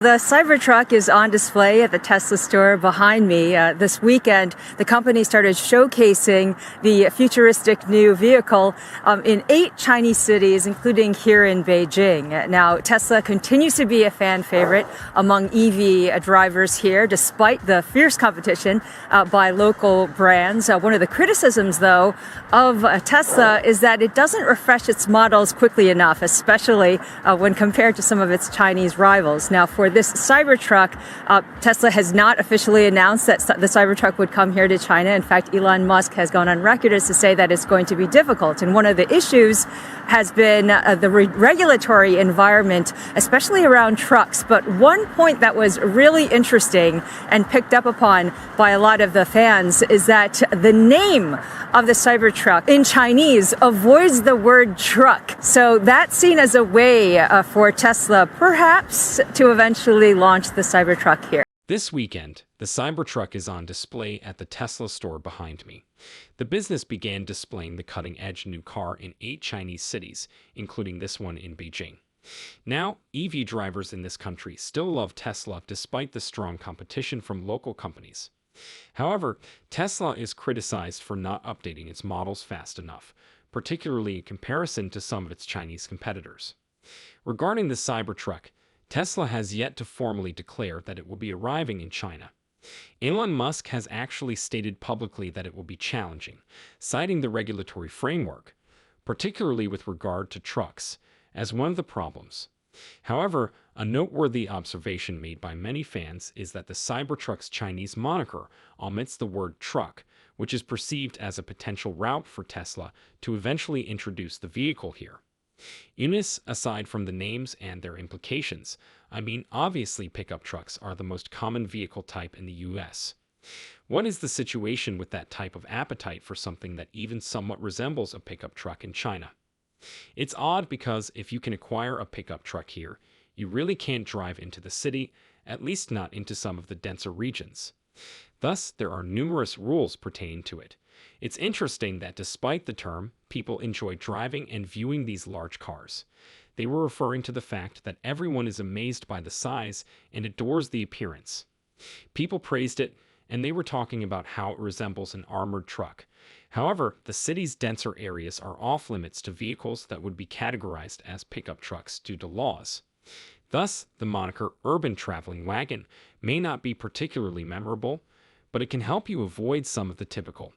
The Cybertruck is on display at the Tesla store behind me. This weekend, the company started showcasing the futuristic new vehicle in 8 Chinese cities, including here in Beijing. Now, Tesla continues to be a fan favorite among EV drivers here, despite the fierce competition by local brands. One of the criticisms, though, of Tesla is that it doesn't refresh its models quickly enough, especially when compared to some of its Chinese rivals. Now, for this Cybertruck, Tesla has not officially announced that the Cybertruck would come here to China. In fact, Elon Musk has gone on record as to say that it's going to be difficult. And one of the issues has been the regulatory environment, especially around trucks. But one point that was really interesting and picked up upon by a lot of the fans is that the name of the Cybertruck in Chinese avoids the word truck. So that's seen as a way for Tesla perhaps to eventually launch the Cybertruck here. This weekend, the Cybertruck is on display at the Tesla store behind me. The business began displaying the cutting-edge new car in 8 Chinese cities, including this one in Beijing. Now, EV drivers in this country still love Tesla despite the strong competition from local companies. However, Tesla is criticized for not updating its models fast enough, particularly in comparison to some of its Chinese competitors. Regarding the Cybertruck, Tesla has yet to formally declare that it will be arriving in China. Elon Musk has actually stated publicly that it will be challenging, citing the regulatory framework, particularly with regard to trucks, as one of the problems. However, a noteworthy observation made by many fans is that the Cybertruck's Chinese moniker omits the word truck, which is perceived as a potential route for Tesla to eventually introduce the vehicle here. Aside from the names and their implications, obviously pickup trucks are the most common vehicle type in the US. What is the situation with that type of appetite for something that even somewhat resembles a pickup truck in China? It's odd because if you can acquire a pickup truck here, you really can't drive into the city, at least not into some of the denser regions. Thus, there are numerous rules pertaining to it. It's interesting that despite the term, people enjoy driving and viewing these large cars. They were referring to the fact that everyone is amazed by the size and adores the appearance. People praised it, and they were talking about how it resembles an armored truck. However, the city's denser areas are off-limits to vehicles that would be categorized as pickup trucks due to laws. Thus, the moniker urban traveling wagon may not be particularly memorable, but it can help you avoid some of the typical.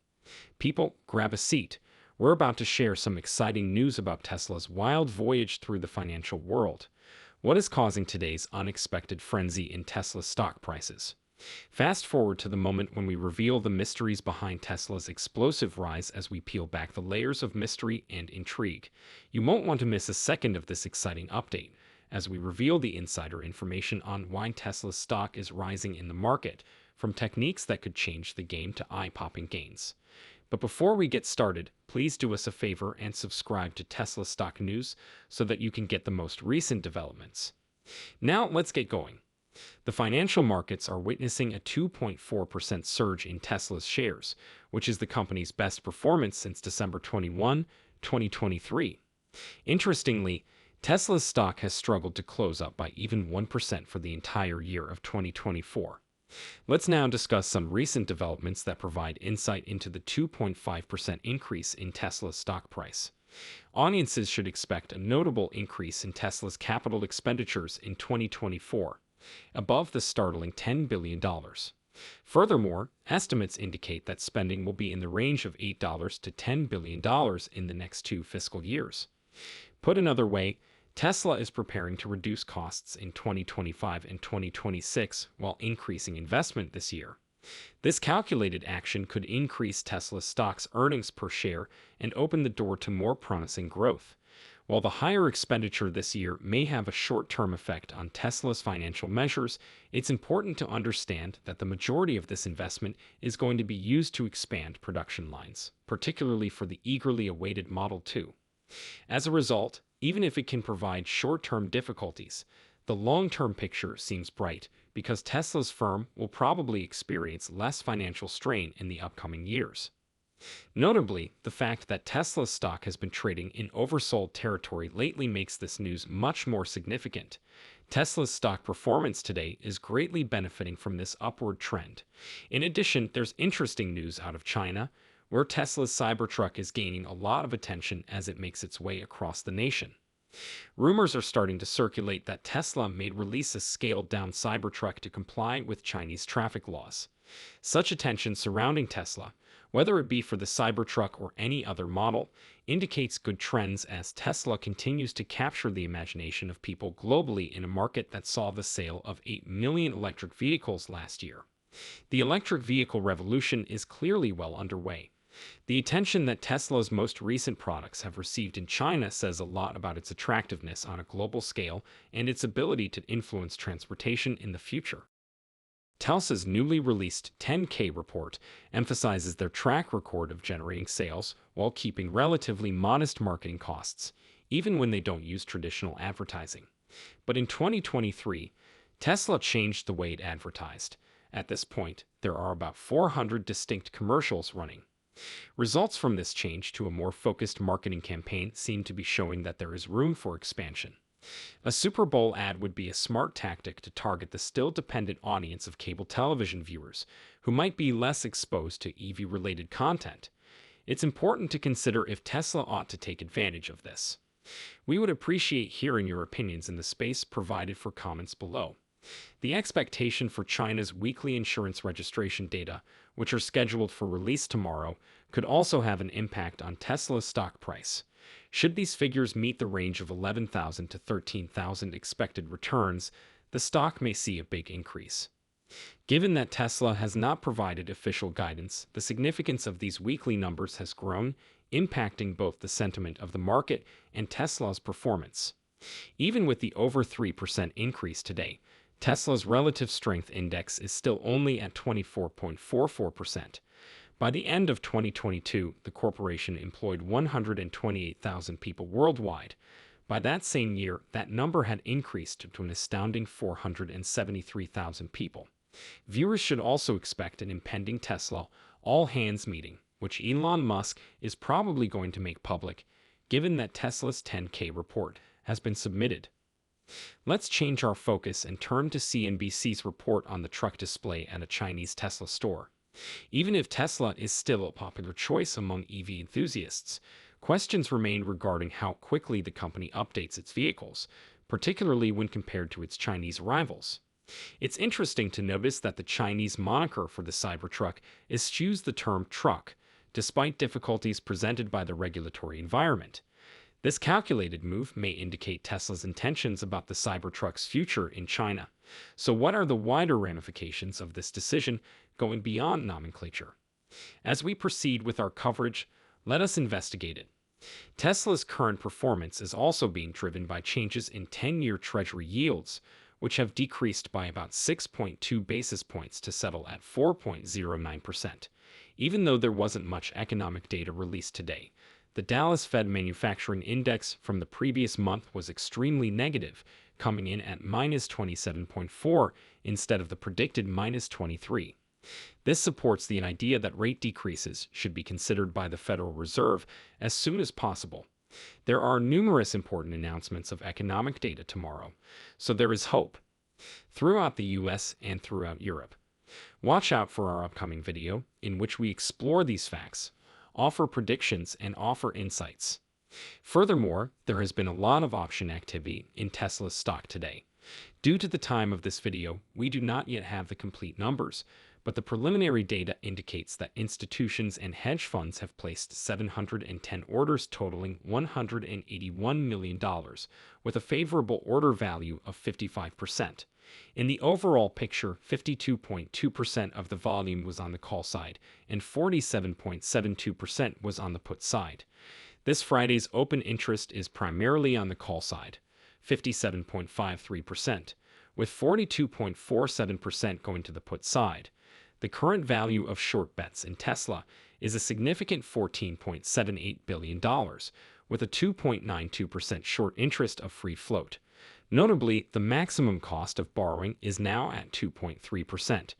People, grab a seat. We're about to share some exciting news about Tesla's wild voyage through the financial world. What is causing today's unexpected frenzy in Tesla stock prices? Fast forward to the moment when we reveal the mysteries behind Tesla's explosive rise as we peel back the layers of mystery and intrigue. You won't want to miss a second of this exciting update, as we reveal the insider information on why Tesla's stock is rising in the market, from techniques that could change the game to eye-popping gains. But before we get started, please do us a favor and subscribe to Tesla Stock News so that you can get the most recent developments. Now let's get going. The financial markets are witnessing a 2.4% surge in Tesla's shares, which is the company's best performance since December 21, 2023. Interestingly, Tesla's stock has struggled to close up by even 1% for the entire year of 2024. Let's now discuss some recent developments that provide insight into the 2.5% increase in Tesla's stock price. Audiences should expect a notable increase in Tesla's capital expenditures in 2024, above the startling $10 billion. Furthermore, estimates indicate that spending will be in the range of $8 to $10 billion in the next 2 fiscal years. Put another way, Tesla is preparing to reduce costs in 2025 and 2026 while increasing investment this year. This calculated action could increase Tesla's stock's earnings per share and open the door to more promising growth. While the higher expenditure this year may have a short-term effect on Tesla's financial measures, it's important to understand that the majority of this investment is going to be used to expand production lines, particularly for the eagerly awaited Model 2. As a result, even if it can provide short-term difficulties, the long-term picture seems bright because Tesla's firm will probably experience less financial strain in the upcoming years. Notably, the fact that Tesla's stock has been trading in oversold territory lately makes this news much more significant. Tesla's stock performance today is greatly benefiting from this upward trend. In addition, there's interesting news out of China, where Tesla's Cybertruck is gaining a lot of attention as it makes its way across the nation. Rumors are starting to circulate that Tesla may release a scaled-down Cybertruck to comply with Chinese traffic laws. Such attention surrounding Tesla, whether it be for the Cybertruck or any other model, indicates good trends as Tesla continues to capture the imagination of people globally in a market that saw the sale of 8 million electric vehicles last year. The electric vehicle revolution is clearly well underway. The attention that Tesla's most recent products have received in China says a lot about its attractiveness on a global scale and its ability to influence transportation in the future. Tesla's newly released 10K report emphasizes their track record of generating sales while keeping relatively modest marketing costs, even when they don't use traditional advertising. But in 2023, Tesla changed the way it advertised. At this point, there are about 400 distinct commercials running. Results from this change to a more focused marketing campaign seem to be showing that there is room for expansion. A Super Bowl ad would be a smart tactic to target the still dependent audience of cable television viewers who might be less exposed to EV-related content. It's important to consider if Tesla ought to take advantage of this. We would appreciate hearing your opinions in the space provided for comments below. The expectation for China's weekly insurance registration data, which are scheduled for release tomorrow, could also have an impact on Tesla's stock price. Should these figures meet the range of 11,000 to 13,000 expected returns, the stock may see a big increase. Given that Tesla has not provided official guidance, the significance of these weekly numbers has grown, impacting both the sentiment of the market and Tesla's performance. Even with the over 3% increase today, Tesla's relative strength index is still only at 24.44%. By the end of 2022, the corporation employed 128,000 people worldwide. By that same year, that number had increased to an astounding 473,000 people. Viewers should also expect an impending Tesla all-hands meeting, which Elon Musk is probably going to make public, given that Tesla's 10K report has been submitted. Let's change our focus and turn to CNBC's report on the truck display at a Chinese Tesla store. Even if Tesla is still a popular choice among EV enthusiasts, questions remain regarding how quickly the company updates its vehicles, particularly when compared to its Chinese rivals. It's interesting to notice that the Chinese moniker for the Cybertruck eschews the term truck, despite difficulties presented by the regulatory environment. This calculated move may indicate Tesla's intentions about the Cybertruck's future in China. So what are the wider ramifications of this decision going beyond nomenclature? As we proceed with our coverage, let us investigate it. Tesla's current performance is also being driven by changes in 10-year Treasury yields, which have decreased by about 6.2 basis points to settle at 4.09%. Even though there wasn't much economic data released today, the Dallas Fed Manufacturing Index from the previous month was extremely negative, coming in at minus 27.4 instead of the predicted minus 23. This supports the idea that rate decreases should be considered by the Federal Reserve as soon as possible. There are numerous important announcements of economic data tomorrow, so there is hope throughout the US and throughout Europe. Watch out for our upcoming video, in which we explore these facts, offer predictions, and offer insights. Furthermore, there has been a lot of option activity in Tesla's stock today. Due to the time of this video, we do not yet have the complete numbers, but the preliminary data indicates that institutions and hedge funds have placed 710 orders totaling $181 million, with a favorable order value of 55%. In the overall picture, 52.2% of the volume was on the call side, and 47.72% was on the put side. This Friday's open interest is primarily on the call side, 57.53%, with 42.47% going to the put side. The current value of short bets in Tesla is a significant $14.78 billion, with a 2.92% short interest of free float. Notably, the maximum cost of borrowing is now at 2.3%.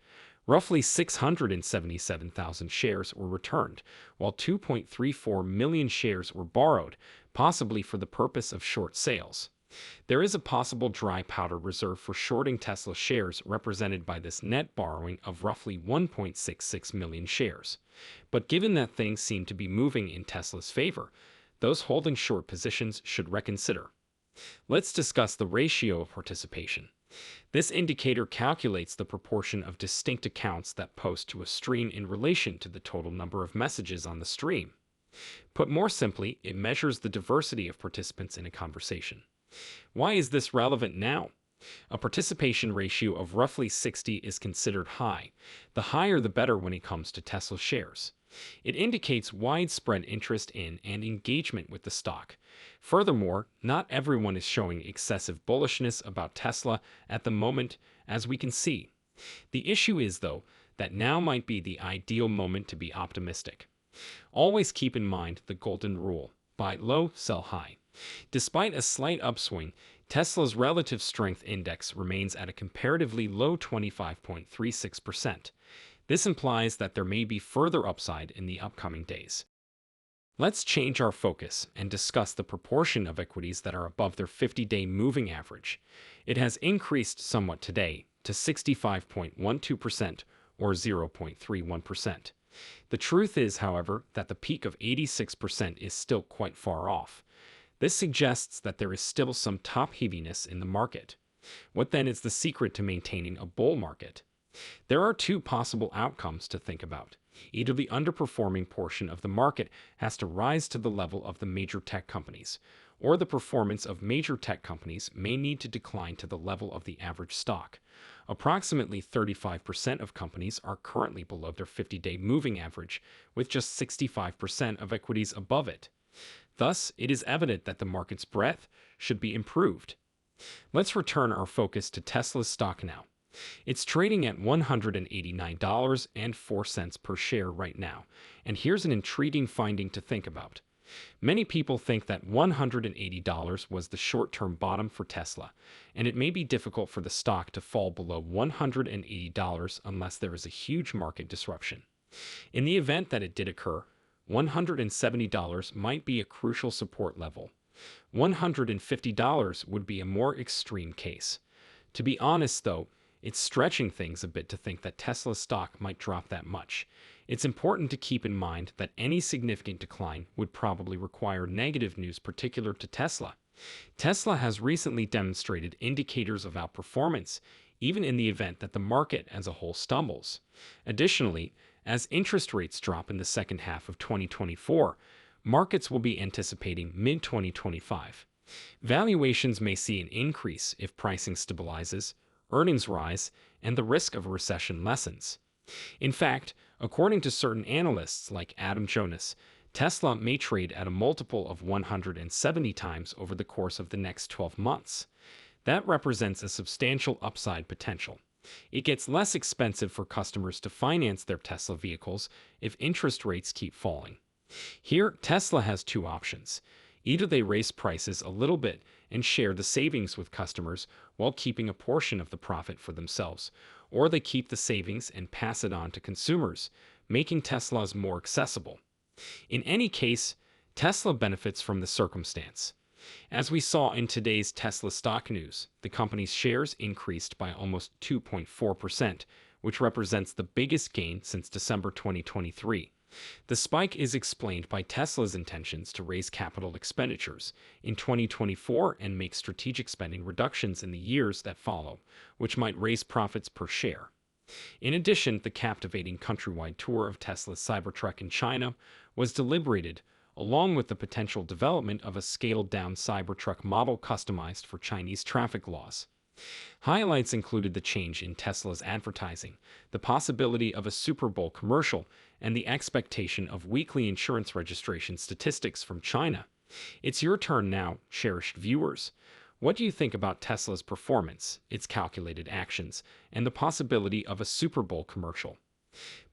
Roughly 677,000 shares were returned, while 2.34 million shares were borrowed, possibly for the purpose of short sales. There is a possible dry powder reserve for shorting Tesla shares represented by this net borrowing of roughly 1.66 million shares. But given that things seem to be moving in Tesla's favor, those holding short positions should reconsider. Let's discuss the ratio of participation. This indicator calculates the proportion of distinct accounts that post to a stream in relation to the total number of messages on the stream. Put more simply, it measures the diversity of participants in a conversation. Why is this relevant now? A participation ratio of roughly 60 is considered high. The higher the better when it comes to Tesla shares. It indicates widespread interest in and engagement with the stock. Furthermore, not everyone is showing excessive bullishness about Tesla at the moment, as we can see. The issue is, though, that now might be the ideal moment to be optimistic. Always keep in mind the golden rule: buy low, sell high. Despite a slight upswing, Tesla's relative strength index remains at a comparatively low 25.36%. This implies that there may be further upside in the upcoming days. Let's change our focus and discuss the proportion of equities that are above their 50-day moving average. It has increased somewhat today to 65.12% or 0.31%. The truth is, however, that the peak of 86% is still quite far off. This suggests that there is still some top-heaviness in the market. What then is the secret to maintaining a bull market? There are two possible outcomes to think about. Either the underperforming portion of the market has to rise to the level of the major tech companies, or the performance of major tech companies may need to decline to the level of the average stock. Approximately 35% of companies are currently below their 50-day moving average, with just 65% of equities above it. Thus, it is evident that the market's breadth should be improved. Let's return our focus to Tesla's stock now. It's trading at $189.04 per share right now, and here's an intriguing finding to think about. Many people think that $180 was the short-term bottom for Tesla, and it may be difficult for the stock to fall below $180 unless there is a huge market disruption. In the event that it did occur, $170 might be a crucial support level. $150 would be a more extreme case. To be honest, though, it's stretching things a bit to think that Tesla's stock might drop that much. It's important to keep in mind that any significant decline would probably require negative news particular to Tesla. Tesla has recently demonstrated indicators of outperformance, even in the event that the market as a whole stumbles. Additionally, as interest rates drop in the second half of 2024, markets will be anticipating mid-2025. Valuations may see an increase if pricing stabilizes, earnings rise, and the risk of a recession lessens. In fact, according to certain analysts like Adam Jonas, Tesla may trade at a multiple of 170 times over the course of the next 12 months. That represents a substantial upside potential. It gets less expensive for customers to finance their Tesla vehicles if interest rates keep falling. Here, Tesla has two options. Either they raise prices a little bit and share the savings with customers while keeping a portion of the profit for themselves, or they keep the savings and pass it on to consumers, making Teslas more accessible. In any case, Tesla benefits from the circumstance. As we saw in today's Tesla stock news, the company's shares increased by almost 2.4%, which represents the biggest gain since December 2023. The spike is explained by Tesla's intentions to raise capital expenditures in 2024 and make strategic spending reductions in the years that follow, which might raise profits per share. In addition, the captivating countrywide tour of Tesla's Cybertruck in China was deliberated, along with the potential development of a scaled-down Cybertruck model customized for Chinese traffic laws. Highlights included the change in Tesla's advertising, the possibility of a Super Bowl commercial, and the expectation of weekly insurance registration statistics from China. It's your turn now, cherished viewers. What do you think about Tesla's performance, its calculated actions, and the possibility of a Super Bowl commercial?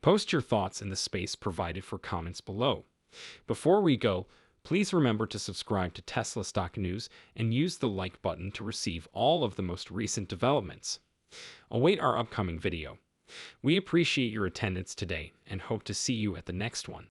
Post your thoughts in the space provided for comments below. Before we go, please remember to subscribe to Tesla Stock News and use the like button to receive all of the most recent developments. Await our upcoming video. We appreciate your attendance today and hope to see you at the next one.